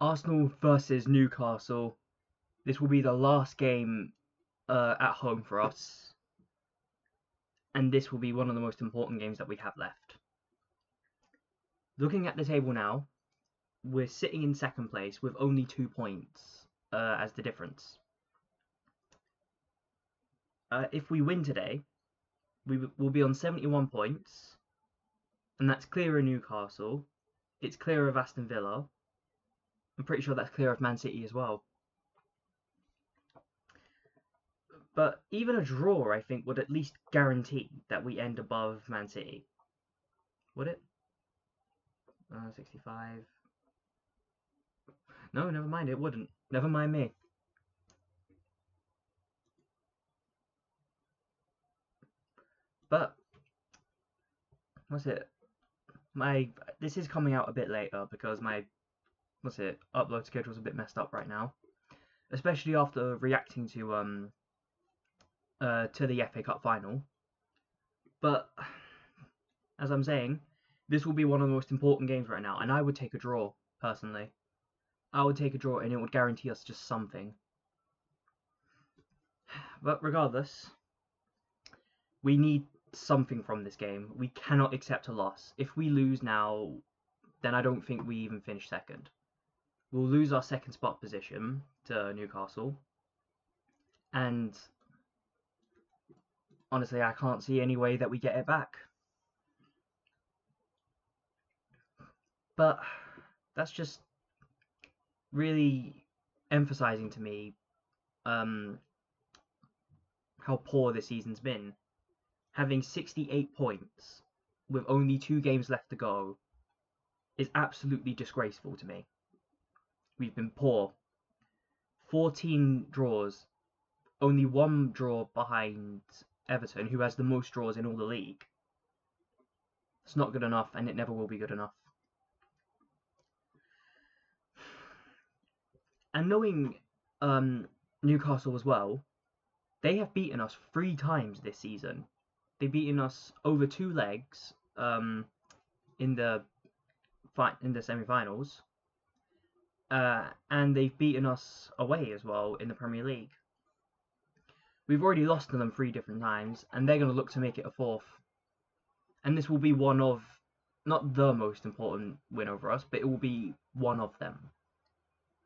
Arsenal versus Newcastle. This will be the last game at home for us, and this will be one of the most important games that we have left. Looking at the table now, we're sitting in second place with only 2 points as the difference. If we win today, we will be on 71 points, and that's clear of Newcastle. It's clear of Aston Villa. I'm pretty sure that's clear of Man City as well. But even a draw, I think, would at least guarantee that we end above Man City. Would it? 65. No, never mind, it wouldn't. Never mind me. But, what's it? This is coming out a bit later because my, upload schedule's a bit messed up right now. Especially after reacting to the FA Cup final. But, as I'm saying, this will be one of the most important games right now, and I would take a draw, personally. I would take a draw, and it would guarantee us just something. But regardless, we need something from this game. We cannot accept a loss. If we lose now, then I don't think we even finish second. We'll lose our second spot position to Newcastle. And honestly, I can't see any way that we get it back. But that's just really emphasizing to me how poor this season's been. Having 68 points with only 2 games left to go is absolutely disgraceful to me. We've been poor. 14 draws, only 1 draw behind Everton, who has the most draws in all the league. It's not good enough, and it never will be good enough. And knowing Newcastle as well, they have beaten us 3 times this season. They've beaten us over 2 legs in the semi-finals, and they've beaten us away as well in the Premier League. We've already lost to them 3 different times, and they're going to look to make it a 4th. And this will be one of, not the most important win over us, but it will be one of them.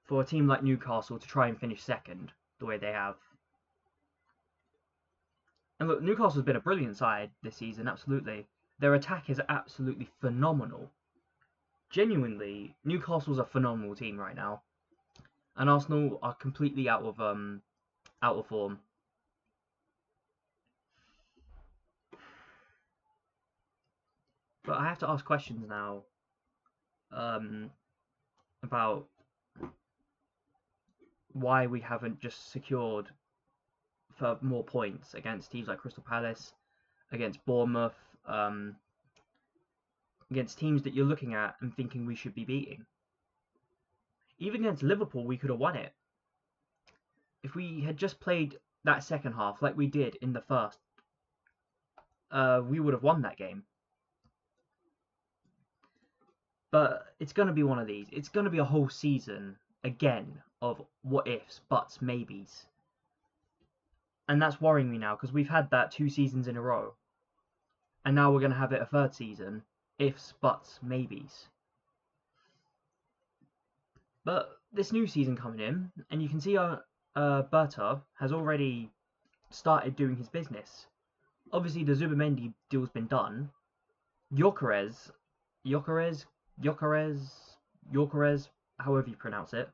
For a team like Newcastle to try and finish second the way they have. And look, Newcastle's been a brilliant side this season, absolutely. Their attack is absolutely phenomenal. Genuinely, Newcastle's a phenomenal team right now. And Arsenal are completely out of form. But I have to ask questions now about why we haven't just secured for more points against teams like Crystal Palace, against Bournemouth, against teams that you're looking at and thinking we should be beating. Even against Liverpool, we could have won it. If we had just played that second half like we did in the first, we would have won that game. But it's going to be one of these. It's going to be a whole season, again, of what ifs, buts, maybes. And that's worrying me now, because we've had that 2 seasons in a row. And now we're going to have it a 3rd season. Ifs, buts, maybes. But this new season coming in, and you can see Berta has already started doing his business. Obviously, the Zubimendi deal's been done. Gyökeres, however you pronounce it,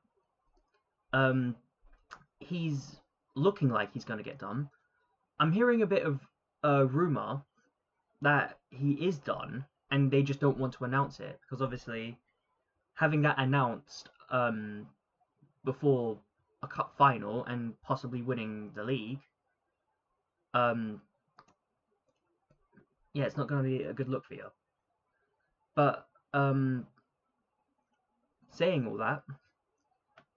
he's looking like he's going to get done. I'm hearing a bit of rumour that he is done, and they just don't want to announce it, because obviously having that announced before a cup final and possibly winning the league, yeah, it's not going to be a good look for you. But saying all that,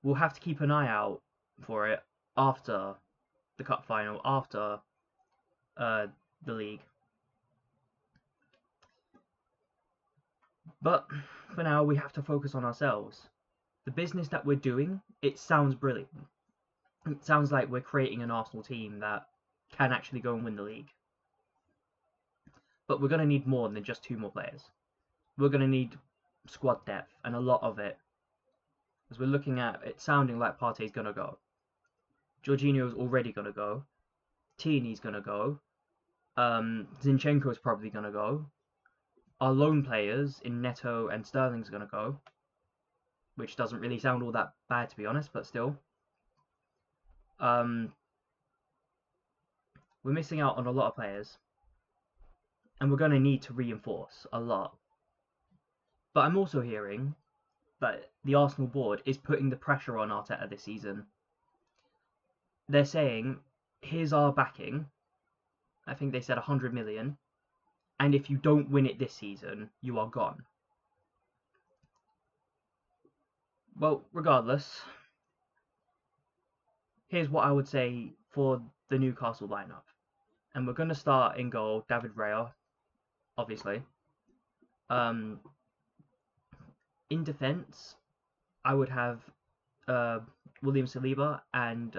we'll have to keep an eye out for it after the cup final, after the league. But for now, we have to focus on ourselves. the business that we're doing, it sounds brilliant. It sounds like we're creating an Arsenal team that can actually go and win the league. But we're going to need more than just 2 more players. We're going to need squad depth, and a lot of it, as we're looking at it sounding like Partey's going to go. Jorginho's already going to go. Tierney's going to go. Zinchenko's probably going to go. Our loan players in Neto and Sterling's going to go, which doesn't really sound all that bad, to be honest, but still. We're missing out on a lot of players, and we're going to need to reinforce a lot. But I'm also hearing that the Arsenal board is putting the pressure on Arteta this season. They're saying, here's our backing. I think they said 100 million. And if you don't win it this season, you are gone. Well, regardless, here's what I would say for the Newcastle lineup. And we're going to start in goal, David Raya, obviously. In defence, I would have William Saliba and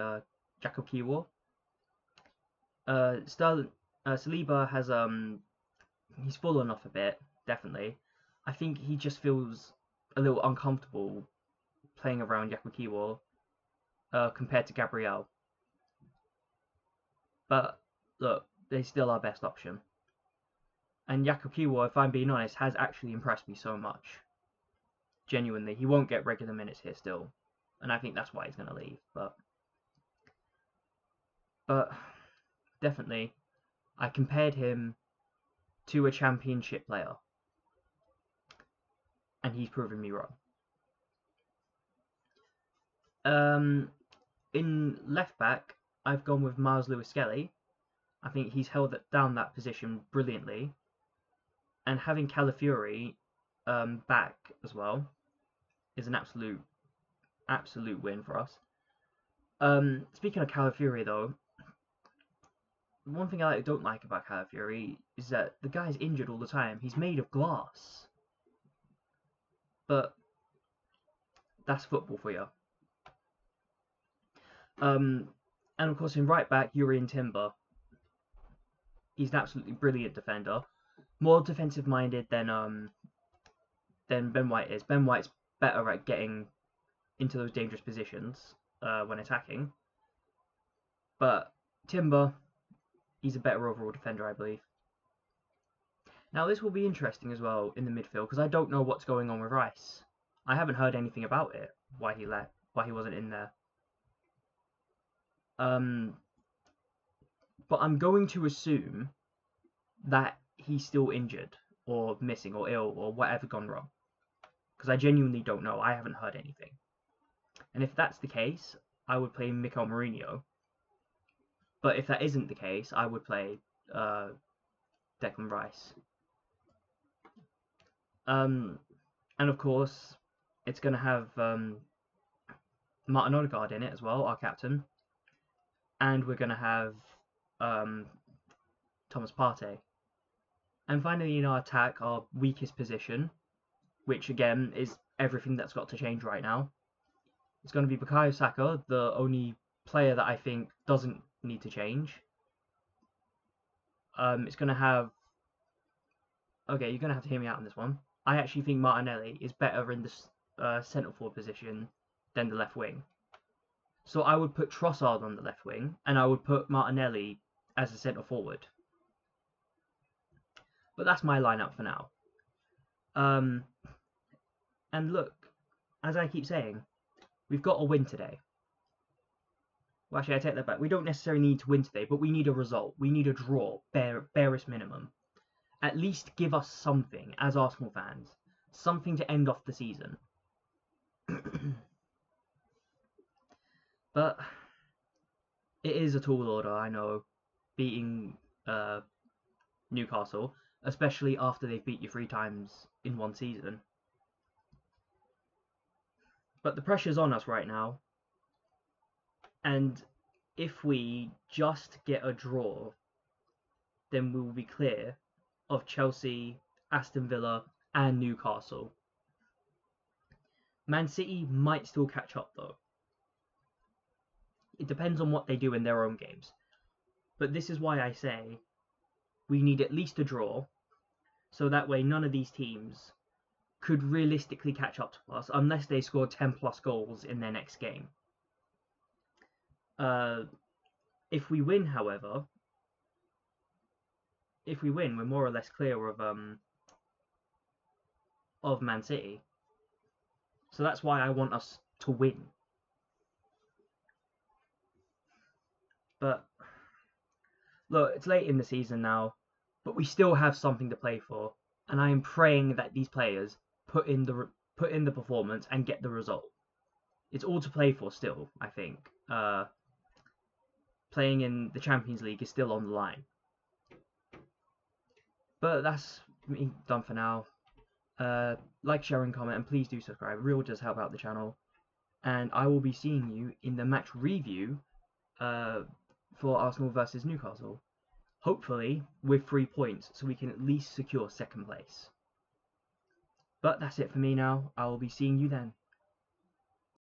Jacob Kiwior. Saliba has he's fallen off a bit, definitely. I think he just feels a little uncomfortable playing around Jacob Kiwior compared to Gabriel. But look, they're still our best option. And Jacob Kiwior, if I'm being honest, has actually impressed me so much. Genuinely, he won't get regular minutes here still, and I think that's why he's going to leave. But definitely, I compared him to a championship player, and he's proven me wrong. In left back, I've gone with Miles Lewis-Skelly. I think he's held down that position brilliantly, and having Calafiori back as well is an absolute win for us. Speaking of Calafiori, though, one thing I don't like about Calafiori is that the guy's injured all the time. He's made of glass. But that's football for you. And of course, in right back, Jurrien Timber. He's an absolutely brilliant defender. More defensive minded than Ben White is. Ben White's better at getting into those dangerous positions when attacking. But Timber, he's a better overall defender, I believe. Now this will be interesting as well in the midfield, because I don't know what's going on with Rice. I haven't heard anything about it, why he wasn't in there. But I'm going to assume that he's still injured, or missing, or ill, or whatever gone wrong. Because I genuinely don't know. I haven't heard anything. And if that's the case, I would play Mikel Mourinho. But if that isn't the case, I would play Declan Rice. And of course, it's going to have Martin Odegaard in it as well, our captain. And we're going to have Thomas Partey. And finally, in our attack, our weakest position, which again is everything that's got to change right now, it's going to be Bukayo Saka, the only player that I think doesn't need to change. It's going to have... Okay, you're going to have to hear me out on this one. I actually think Martinelli is better in the centre-forward position than the left wing. So I would put Trossard on the left wing, and I would put Martinelli as a centre-forward. But that's my lineup for now. And look, as I keep saying, we've got a win today. Well, actually, I take that back. We don't necessarily need to win today, but we need a result. We need a draw, barest minimum. At least give us something, as Arsenal fans. Something to end off the season. But it is a tall order, I know, beating Newcastle, especially after they've beat you 3 times in one season. But the pressure's on us right now. And if we just get a draw, then we will be clear of Chelsea, Aston Villa, and Newcastle. Man City might still catch up though. It depends on what they do in their own games. But this is why I say we need at least a draw, so that way none of these teams could realistically catch up to us unless they score 10 plus goals in their next game. If we win, however, we're more or less clear of Man City. So that's why I want us to win. But look, it's late in the season now, but we still have something to play for, and I am praying that these players put in the performance and get the result. It's all to play for still, I think. Playing in the Champions League is still on the line. But that's me done for now. Like, share, and comment, and please do subscribe. It really does help out the channel. And I will be seeing you in the match review for Arsenal versus Newcastle. Hopefully with 3 points, so we can at least secure second place. But that's it for me now. I will be seeing you then.